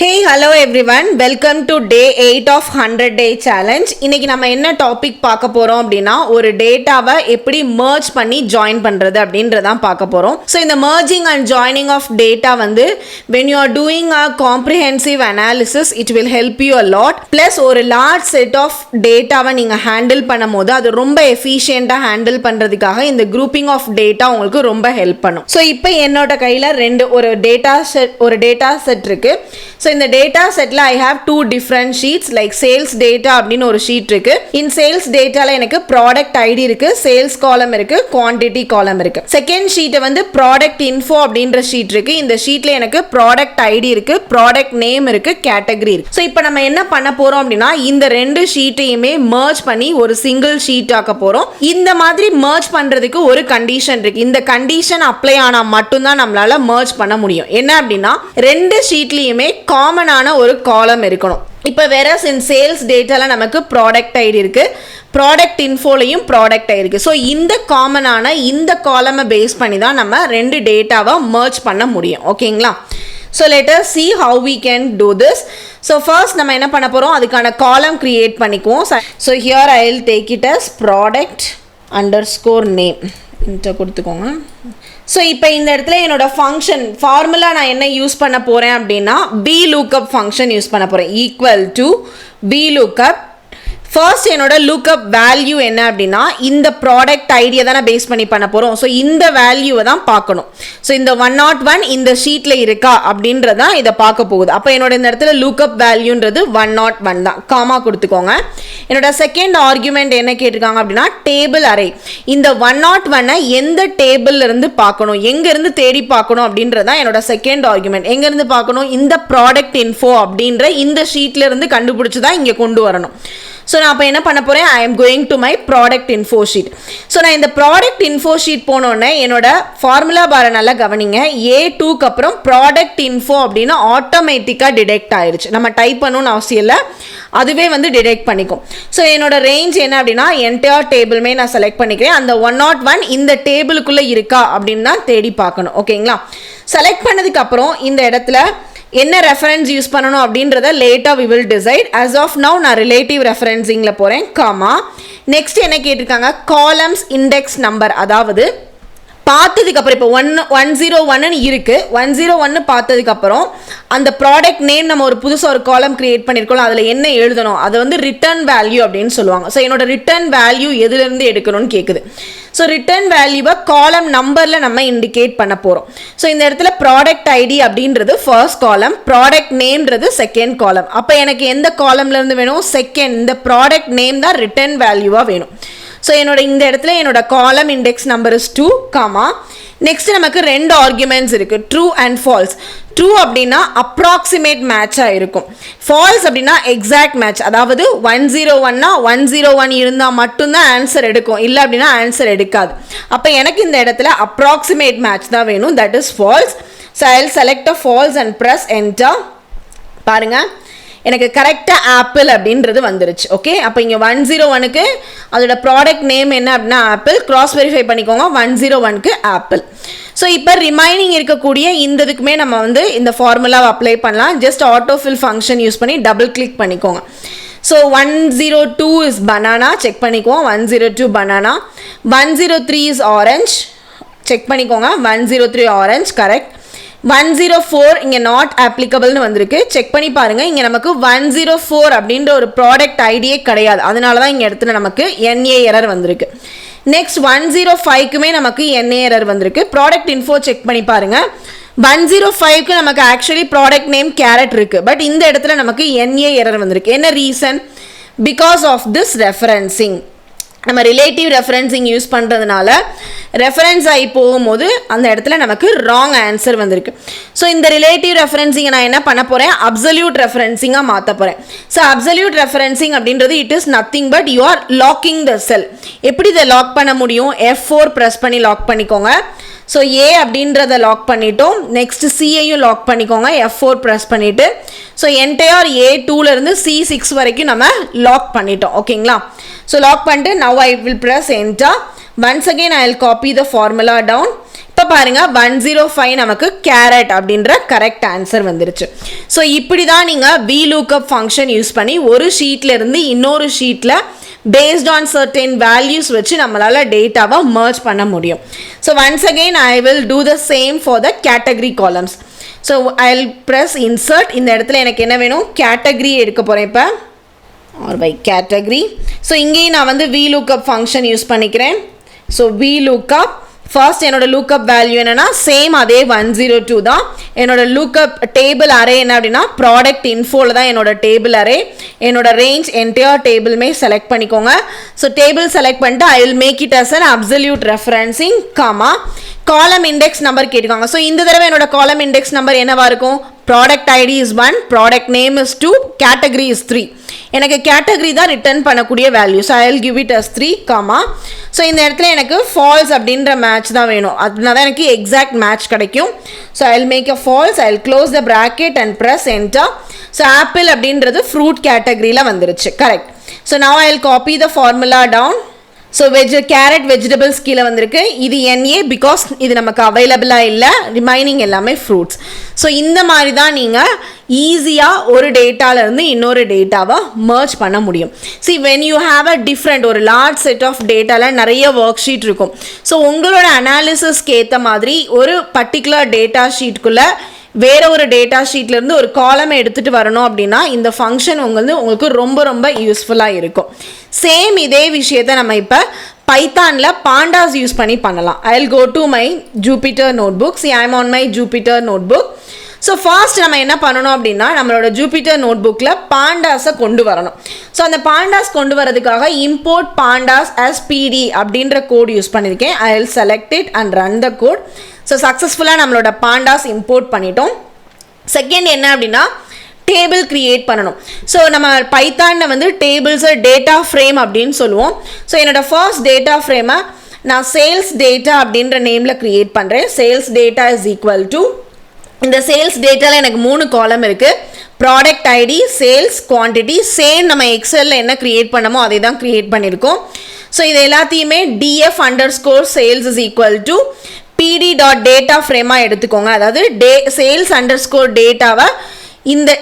Hey, hello everyone. Welcome to day 8 of 100 day challenge. இன்னைக்கு நம்ம என்ன டாபிக் பார்க்க போறோம் அப்படினா ஒரு டேட்டாவை எப்படி merge பண்ணி join பண்றது அப்படின்றத பார்க்க போறோம். So இந்த merging and joining of data வந்து when you are doing a comprehensive analysis it will help you a lot. Plus ஒரு large set of dataவை நீங்க handle பண்ணும்போது அது ரொம்ப efficient-ஆ handle பண்றதுக்காக இந்த grouping of data உங்களுக்கு ரொம்ப help பண்ணும். So இப்போ என்னோட கையில ஒரு data set இருக்கு. So in the data set la I have two different sheets like sales data அப்படின ஒரு sheet இருக்கு. In sales data la எனக்கு product ID இருக்கு, sales column இருக்கு, quantity column இருக்கு. Second sheet வந்து product info அப்படின்ற sheet இருக்கு. இந்த sheetல எனக்கு product ID இருக்கு, product name இருக்கு, category இருக்கு. So இப்போ நம்ம என்ன பண்ண போறோம் அப்படினா இந்த ரெண்டு ஷீட்டையுமே merge பண்ணி ஒரு single sheet ஆக்க போறோம். இந்த மாதிரி merge பண்றதுக்கு ஒரு condition இருக்கு. இந்த condition apply ஆனா மட்டும் தான் நம்மளால merge பண்ண முடியும். என்ன அப்படினா ரெண்டு ஷீட்லயுமே காமனான ஒரு காலம் இருக்கணும். இப்போ whereas in sales dataல நமக்கு product ID இருக்கு, product infoலையும் product ID இருக்கு. ஸோ இந்த காமனான இந்த காலமை பேஸ் பண்ணி தான் நம்ம ரெண்டு டேட்டாவை merge பண்ண முடியும். ஓகேங்களா? So let us see how we can do this. So first நம்ம என்ன பண்ண போறோம், அதுக்கான காலம் கிரியேட் பண்ணிக்குவோம். So here I will take it as product underscore name inter கொடுத்துக்கோங்க. ஸோ இப்போ இந்த இடத்துல என்னோட ஃபங்க்ஷன் ஃபார்முலா நான் என்ன யூஸ் பண்ண போகிறேன் அப்படின்னா VLOOKUP ஃபங்க்ஷன் யூஸ் பண்ண போகிறேன். Equal to VLOOKUP. ஃபர்ஸ்ட் என்னோட லுக்அப் வேல்யூ என்ன அப்படின்னா இந்த ப்ராடக்ட் ஐடியை தான் நான் பேஸ் பண்ணி பண்ண போகிறோம். ஸோ இந்த வேல்யூவை தான் பார்க்கணும். ஸோ இந்த 101 இந்த ஷீட்டில் இருக்கா அப்படின்றதான் இதை பார்க்க போகுது. அப்போ என்னோட இந்த இடத்துல லுக்அப் வேல்யூன்றது 101 தான். காமா கொடுத்துக்கோங்க. என்னோட செகண்ட் ஆர்குமெண்ட் என்ன கேட்டிருக்காங்க அப்படின்னா டேபிள் அரே. இந்த 101 எந்த டேபிள்ல இருந்து பார்க்கணும், எங்கேருந்து தேடி பார்க்கணும் அப்படின்றதான் என்னோட செகண்ட் ஆர்குமெண்ட். எங்கேருந்து பார்க்கணும், இந்த ப்ராடக்ட் இன்ஃபோ அப்படின்ற இந்த ஷீட்ல இருந்து கண்டுபிடிச்சி தான் இங்கே கொண்டு வரணும். ஸோ நான் அப்போ என்ன பண்ண போகிறேன், I am going to my product info sheet. So நான் இந்த ப்ராடக்ட் இன்ஃபோ ஷீட் போனோடனே என்னோட ஃபார்முலா பாரை நல்லா கவனிங்க. A2க்கு அப்புறம் ப்ராடக்ட் இன்ஃபோ அப்படின்னு ஆட்டோமேட்டிக்காக டிடெக்ட் ஆயிடுச்சு. நம்ம டைப் பண்ணணும்னு அவசியம் இல்லை, அதுவே வந்து டிடெக்ட் பண்ணிக்கும். ஸோ என்னோட ரேஞ்ச் என்ன அப்படின்னா என்டையர் டேபிளுமே நான் செலக்ட் பண்ணிக்கிறேன். அந்த 101 இந்த டேபிளுக்குள்ளே இருக்கா அப்படின்னு தான் தேடி பார்க்கணும். ஓகேங்களா? செலக்ட் பண்ணதுக்கு அப்புறம் இந்த இடத்துல என்ன ரெஃபரன்ஸ் யூஸ் பண்ணணும் அப்படின்றத லேட்டாக we will decide. as of now நான் ரிலேட்டிவ் ரெஃபரன்சிங்கில் போகிறேன். காமா நெக்ஸ்ட் என்ன கேட்டிருக்காங்க, காலம்ஸ் இண்டெக்ஸ் நம்பர். அதாவது பார்த்ததுக்கப்புறம் இப்போ 101 இருக்கு, 101 பார்த்ததுக்கப்புறம் அந்த ப்ராடக்ட் நேம் நம்ம ஒரு புதுசாக ஒரு காலம் கிரியேட் பண்ணியிருக்கோம், அதில் என்ன எழுதணும், அதை வந்து ரிட்டர்ன் வேல்யூ அப்படின்னு சொல்லுவாங்க. ஸோ என்னோட ரிட்டர்ன் வேல்யூ எதுலேருந்து எடுக்கணும்னு கேட்குது. ஸோ ரிட்டர்ன் வேல்யூவை காலம் நம்பரில் நம்ம இண்டிகேட் பண்ண போகிறோம். ஸோ இந்த இடத்துல ப்ராடக்ட் ஐடி அப்படின்றது ஃபர்ஸ்ட் காலம், ப்ராடக்ட் நேம்ன்றது செகண்ட் காலம். அப்போ எனக்கு எந்த காலம்லேருந்து வேணும், செகண்ட். இந்த ப்ராடக்ட் நேம் தான் ரிட்டர்ன் வேல்யூவாக வேணும். ஸோ என்னோட இந்த இடத்துல என்னோட காலம் index number is 2, comma next நமக்கு ரெண்டு ஆர்குமெண்ட்ஸ் இருக்குது, ட்ரூ அண்ட் ஃபால்ஸ். ட்ரூ அப்படின்னா அப்ராக்சிமேட் மேட்சாக இருக்கும், ஃபால்ஸ் அப்படின்னா எக்ஸாக்ட் மேட்ச். அதாவது 101னா 101 இருந்தால் மட்டும்தான் ஆன்சர் எடுக்கும், இல்லை அப்படின்னா ஆன்சர் எடுக்காது. அப்போ எனக்கு இந்த இடத்துல அப்ராக்சிமேட் மேட்ச் தான் வேணும், that is false. So I will select a false and press enter. பாருங்கள் எனக்கு கரெக்டாக ஆப்பிள் அப்படின்றது வந்துருச்சு. ஓகே, அப்போ இங்கே 101க்கு அதோட ப்ராடக்ட் நேம் என்ன அப்படின்னா ஆப்பிள். கிராஸ் வெரிஃபை பண்ணிக்கோங்க, 101க்கு ஆப்பிள். ஸோ இப்போ ரிமைனிங் இருக்கக்கூடிய இந்த இதுக்குமே நம்ம வந்து இந்த ஃபார்முலாவை அப்ளை பண்ணலாம். ஜஸ்ட் ஆட்டோஃபில் ஃபங்க்ஷன் யூஸ் பண்ணி டபுள் கிளிக் பண்ணிக்கோங்க. ஸோ 102 இஸ் பனானா, செக் பண்ணிக்குவோம். 102 பனானா. 103 இஸ் ஆரஞ்ச், செக் பண்ணிக்கோங்க. 103 ஆரஞ்ச் கரெக்ட். 104 இங்கே நாட் அப்ளிகபிள்னு வந்திருக்கு, செக் பண்ணி பாருங்கள். இங்கே நமக்கு 104 அப்படின்ற ஒரு ப்ராடக்ட் ஐடியே கிடையாது, அதனால தான் இங்கே இடத்துல நமக்கு NA எரர் வந்திருக்கு. நெக்ஸ்ட் 105க்குமே நமக்கு NA எரர் வந்திருக்கு. ப்ராடக்ட் இன்ஃபோ செக் பண்ணி பாருங்கள். 105க்கு நமக்கு ஆக்சுவலி ப்ராடக்ட் நேம் கேரட் இருக்குது, பட் இந்த இடத்துல நமக்கு NA எரர் வந்திருக்கு. என்ன reason? Because of this referencing. நம்ம ரிலேட்டிவ் ரெஃபரன்சிங் யூஸ் பண்ணுறதுனால ரெஃபரன்ஸ் ஆகி போகும்போது அந்த இடத்துல நமக்கு ராங் ஆன்சர் வந்திருக்கு. ஸோ இந்த ரிலேட்டிவ் ரெஃபரன்சிங்கை நான் என்ன பண்ண போகிறேன், அப்சல்யூட் ரெஃபரன்சிங்காக மாற்ற போகிறேன். ஸோ அப்சல்யூட் ரெஃபரன்சிங் அப்படின்றது it is nothing but you are locking த செல். எப்படி இதை லாக் பண்ண முடியும், F4 ப்ரெஸ் பண்ணி லாக் பண்ணிக்கோங்க. ஸோ ஏ அப்படின்றத லாக் பண்ணிட்டோம். நெக்ஸ்ட் சியையும் லாக் பண்ணிக்கோங்க, F4 ப்ரெஸ் பண்ணிவிட்டு. ஸோ என்டையர் A2லேருந்து C6 வரைக்கும் நம்ம லாக் பண்ணிட்டோம். ஓகேங்களா? ஸோ லாக் பண்ணிட்டு now I will press enter. Once again I will copy the formula down. இப்போ பாருங்க 105 நமக்கு கேரட் அப்படின்ற கரெக்ட் ஆன்சர் வந்துருச்சு. ஸோ இப்படி தான் நீங்கள் VLOOKUP ஃபங்க்ஷன் யூஸ் பண்ணி ஒரு ஷீட்ல இருந்து இன்னொரு ஷீட்டில் based on certain values வச்சு நம்மளால டேட்டாவை merge பண்ண முடியும். So once again I will do the same for the category columns. So I'll press insert. இந்த இடத்துல எனக்கு என்ன வேணும், category எடுக்க போறேன். இப்போ or by category. So இங்கேயும் நான் வந்து VLOOKUP function யூஸ் பண்ணிக்கிறேன். So VLOOKUP first என்னோட lookup value என்னன்னா சேம் அதே 102 தான். என்னோட lookup table array என்ன அப்படின்னா product infoல தான் என்னோட table array. என்னோட range entire tableமே select பண்ணிக்கோங்க. So table select பண்ணிட்டு I will make it as an absolute referencing comma column index number கேட்காங்க. So இந்த தடவை என்னோட column index number என்னவா இருக்கும், product ID is 1, product name is 2, category is 3. எனக்கு category தான் ரிட்டர்ன் பண்ணக்கூடிய value. So I will give it as 3 comma. So இந்த இடத்துல எனக்கு ஃபால்ஸ் அப்படின்ற மேட்ச் தான் வேணும், அதனால தான் எனக்கு எக்ஸாக்ட் மேட்ச் கிடைக்கும். So I will make a false, I will close the bracket and press enter. So apple அப்படின்றது ஃப்ரூட் கேட்டகரியில் வந்துருச்சு, correct. So now I will copy the formula down. So carrot vegetables கீழே வந்திருக்கு. இது NA because இது நமக்கு அவைலபிளாக இல்லை, ரிமைனிங் எல்லாமே ஃப்ரூட்ஸ். ஸோ இந்த மாதிரி தான் நீங்கள் ஈஸியாக ஒரு டேட்டாவிலேருந்து இன்னொரு டேட்டாவை merge பண்ண முடியும். See when you have a different ஒரு லார்ஜ் செட் ஆஃப் டேட்டாவில் நிறைய ஒர்க் ஷீட் இருக்கும். ஸோ உங்களோட அனாலிசிஸ்க்கு ஏற்ற மாதிரி ஒரு பர்டிகுலர் டேட்டா ஷீட்குள்ளே வேற ஒரு டேட்டா ஷீட்லேருந்து ஒரு காலமை எடுத்துகிட்டு வரணும் அப்படின்னா இந்த ஃபங்க்ஷன் உங்களுக்கு ரொம்ப ரொம்ப யூஸ்ஃபுல்லாக இருக்கும். சேம் இதே விஷயத்தை நம்ம இப்போ பைத்தானில் பாண்டாஸ் யூஸ் பண்ணி பண்ணலாம். I will go to my Jupyter notebook. See I am on my Jupyter notebook. So first நம்ம என்ன பண்ணணும் அப்படின்னா நம்மளோட ஜூபிட்டர் நோட்புக்கில் பாண்டாஸை கொண்டு வரணும். ஸோ அந்த பாண்டாஸ் கொண்டு வரதுக்காக இம்போர்ட் பாண்டாஸ் as PD அப்படின்ற கோட் யூஸ் பண்ணியிருக்கேன். I will select it and run the code. So சக்ஸஸ்ஃபுல்லாக நம்மளோட பாண்டாஸ் இம்போர்ட் பண்ணிட்டோம். செகண்ட் என்ன அப்படின்னா டேபிள் கிரியேட் பண்ணணும். ஸோ நம்ம பைத்தானில் வந்து டேபிள்ஸை டேட்டா ஃப்ரேம் அப்படின்னு சொல்லுவோம். ஸோ என்னோட ஃபர்ஸ்ட் டேட்டா ஃப்ரேமை நான் சேல்ஸ் டேட்டா அப்படின்ற நேமில் கிரியேட் பண்ணுறேன். Sales data is equal to, இந்த சேல்ஸ் டேட்டாவில் எனக்கு 3 காலம் இருக்குது. Product ID, sales, quantity. Same நம்ம எக்ஸலில் என்ன கிரியேட் பண்ணமோ அதை தான் கிரியேட் பண்ணியிருக்கோம். ஸோ இது எல்லாத்தையுமே df_sales is equal to pd.data ஃப்ரேமாக எடுத்துக்கோங்க. அதாவது sales_dataவை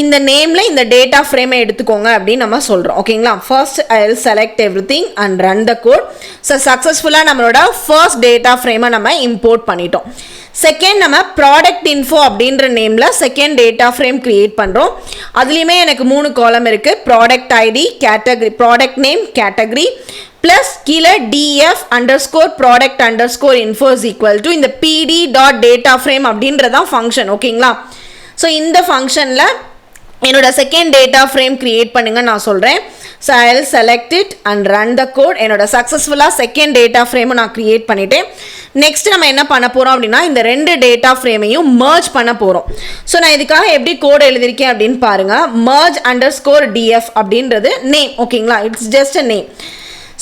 இந்த நேமில் இந்த டேட்டா ஃப்ரேமை எடுத்துக்கோங்க அப்படின்னு நம்ம சொல்கிறோம், ஓகேங்களா. First I will select everything and run the code. So சக்ஸஸ்ஃபுல்லாக நம்மளோட ஃபர்ஸ்ட் டேட்டா ஃப்ரேமை நம்ம இம்போர்ட் பண்ணிட்டோம். செகண்ட் நம்ம ப்ராடக்ட் இன்ஃபோ அப்படின்ற நேமில் செகண்ட் டேட்டா ஃப்ரேம் கிரியேட் பண்ணுறோம். அதுலேயுமே எனக்கு 3 காலம் இருக்குது. Product ID, category, product name, category plus கீழே df_product_info is equal to இந்த pd.data frame அப்படின்றதான் ஃபங்க்ஷன், ஓகேங்களா. ஸோ இந்த ஃபங்க்ஷனில் என்னோட செகண்ட் டேட்டா ஃப்ரேம் கிரியேட் பண்ணுங்க நான் சொல்கிறேன். So I will select it and run the code. என்னோட சக்ஸஸ்ஃபுல்லாக செகண்ட் டேட்டா ஃப்ரேமை நான் கிரியேட் பண்ணிட்டேன். நெக்ஸ்ட் நம்ம என்ன பண்ண போகிறோம் அப்படின்னா இந்த 2 டேட்டா ஃப்ரேமையும் merge பண்ண போகிறோம். ஸோ நான் இதுக்காக எப்படி கோட் எழுதியிருக்கேன் அப்படின்னு பாருங்கள். merge_df அப்படின்றது நேம், ஓகேங்களா. It's just a name.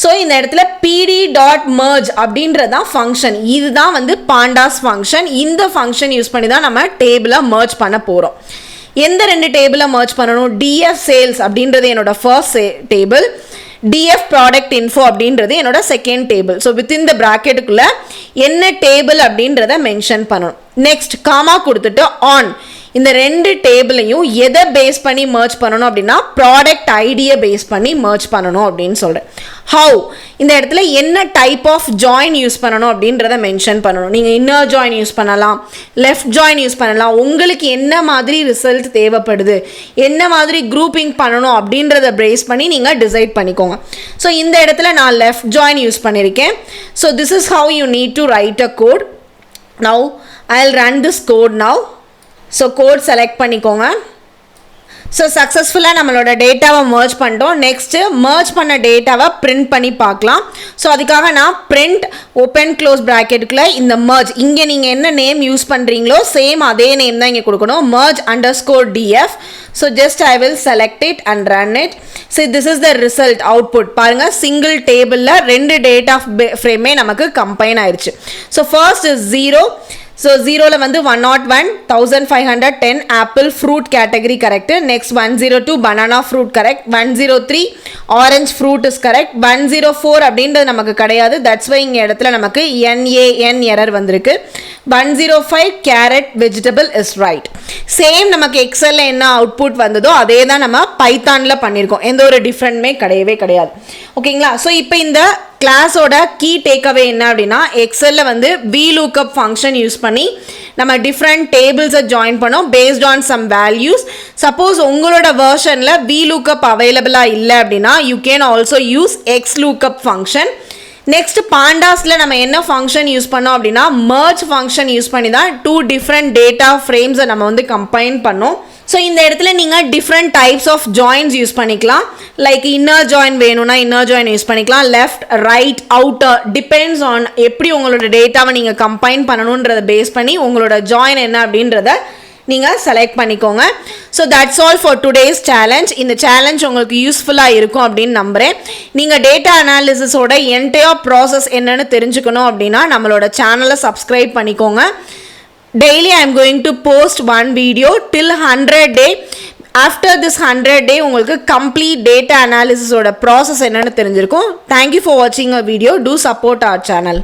So இந்த இடத்துல pd.merge அப்படின்றது தான் ஃபங்க்ஷன். இதுதான் வந்து பாண்டாஸ் ஃபங்க்ஷன். இந்த ஃபங்க்ஷன் யூஸ் பண்ணி தான் நம்ம டேபிளை merge பண்ண போகிறோம். எந்த 2 டேபிளை merge பண்ணணும், df sales அப்படின்றது என்னோட first table, df product info அப்படின்றது என்னோட second table. So within the ப்ராக்கெட்டுக்குள்ளே என்ன டேபிள் அப்படின்றத மென்ஷன் பண்ணணும். நெக்ஸ்ட் காமா கொடுத்துட்டு ஆன், இந்த 2 டேபிளையும் எதை பேஸ் பண்ணி merge பண்ணணும் அப்படின்னா ப்ராடக்ட் ஐடியை பேஸ் பண்ணி merge பண்ணணும் அப்படின்னு சொல்கிறேன். ஹவு, இந்த இடத்துல என்ன டைப் ஆஃப் ஜாயின் யூஸ் பண்ணணும் அப்படின்றத மென்ஷன் பண்ணணும். நீங்கள் இன்னர் ஜாயின் யூஸ் பண்ணலாம், லெஃப்ட் ஜாயின் யூஸ் பண்ணலாம். உங்களுக்கு என்ன மாதிரி ரிசல்ட் தேவைப்படுது, என்ன மாதிரி குரூப்பிங் பண்ணணும் அப்படின்றத பேஸ் பண்ணி நீங்கள் டிசைட் பண்ணிக்கோங்க. ஸோ இந்த இடத்துல நான் லெஃப்ட் ஜாயின் யூஸ் பண்ணியிருக்கேன். So this is how you need to write a code. Now I will run this code now. So code select பண்ணிக்கோங்க. ஸோ சக்ஸஸ்ஃபுல்லாக நம்மளோட டேட்டாவை merge பண்ணிட்டோம். நெக்ஸ்ட்டு merge பண்ண டேட்டாவை பிரிண்ட் பண்ணி பார்க்கலாம். ஸோ அதுக்காக நான் பிரிண்ட் ஓப்பன் க்ளோஸ் ப்ராக்கெட்டுக்குள்ளே இந்த merge, இங்கே நீங்கள் என்ன நேம் யூஸ் பண்ணுறீங்களோ சேம் அதே நேம் தான் இங்கே கொடுக்கணும். merge_df. So just I will select it and run it. So this is the result output. பாருங்கள், சிங்கிள் டேபிளில் 2 டேட்டா ஃப்ரேமே நமக்கு கம்பைன் ஆயிடுச்சு. ஸோ ஃபர்ஸ்ட் இஸ் 0, ஸோ 0ல வந்து 101 1510 apple fruit category correct. Next 102 banana fruit correct. 103 orange fruit is correct. 104 அப்படின்றது நமக்கு கிடையாது, that's why இங்கே இடத்துல நமக்கு NaN எரர் வந்திருக்கு. 105 carrot vegetable is right. Same நமக்கு எக்ஸலில் என்ன அவுட்புட் வந்ததோ அதே தான் நம்ம பைத்தானில் பண்ணியிருக்கோம், எந்த ஒரு டிஃப்ரெண்ட்டுமே கிடையவே கிடையாது. ஓகேங்களா? ஸோ இப்போ இந்த கிளாஸோட கீ டேக்அவே என்ன அப்படின்னா, எக்ஸலில் வந்து VLOOKUP ஃபங்க்ஷன் யூஸ் பண்ணி நம்ம டிஃப்ரெண்ட் டேபிள்ஸை ஜாயின் பண்ணோம் based on some values. Suppose உங்களோட வெர்ஷனில் VLOOKUP அவைலபிளாக இல்லை அப்படின்னா you can also use XLOOKUP function. Next பாண்டாஸில் நம்ம என்ன ஃபங்க்ஷன் யூஸ் பண்ணோம் அப்படின்னா merge ஃபங்க்ஷன் யூஸ் பண்ணி தான் 2 டிஃப்ரெண்ட் டேட்டா ஃப்ரேம்ஸை நம்ம வந்து கம்பைன் பண்ணோம். ஸோ இந்த இடத்துல நீங்கள் different types of joins use பண்ணிக்கலாம். லைக் இன்னர் ஜாயின் வேணும்னா இன்னர் ஜாயின் யூஸ் பண்ணிக்கலாம், left right outer depends on எப்படி உங்களோட டேட்டாவை நீங்கள் கம்பைன் பண்ணணுன்றதை பேஸ் பண்ணி உங்களோட ஜாயின் என்ன அப்படின்றத நீங்கள் செலக்ட் பண்ணிக்கோங்க. So that's all for today's challenge. இந்த சேலஞ்ச் உங்களுக்கு யூஸ்ஃபுல்லாக இருக்கும் அப்படின்னு நம்புகிறேன். நீங்கள் டேட்டா அனாலிசிஸோட என்டையர் ப்ராசஸ் என்னன்னு தெரிஞ்சுக்கணும் அப்படின்னா நம்மளோட சேனலை சப்ஸ்கிரைப் பண்ணிக்கோங்க. Daily I am going to post one video till 100 day. After this 100 day உங்களுக்கு complete data analysis ஓட process என்னன்னு தெரிஞ்சிருக்கும். Thank you for watching our video. Do support our channel.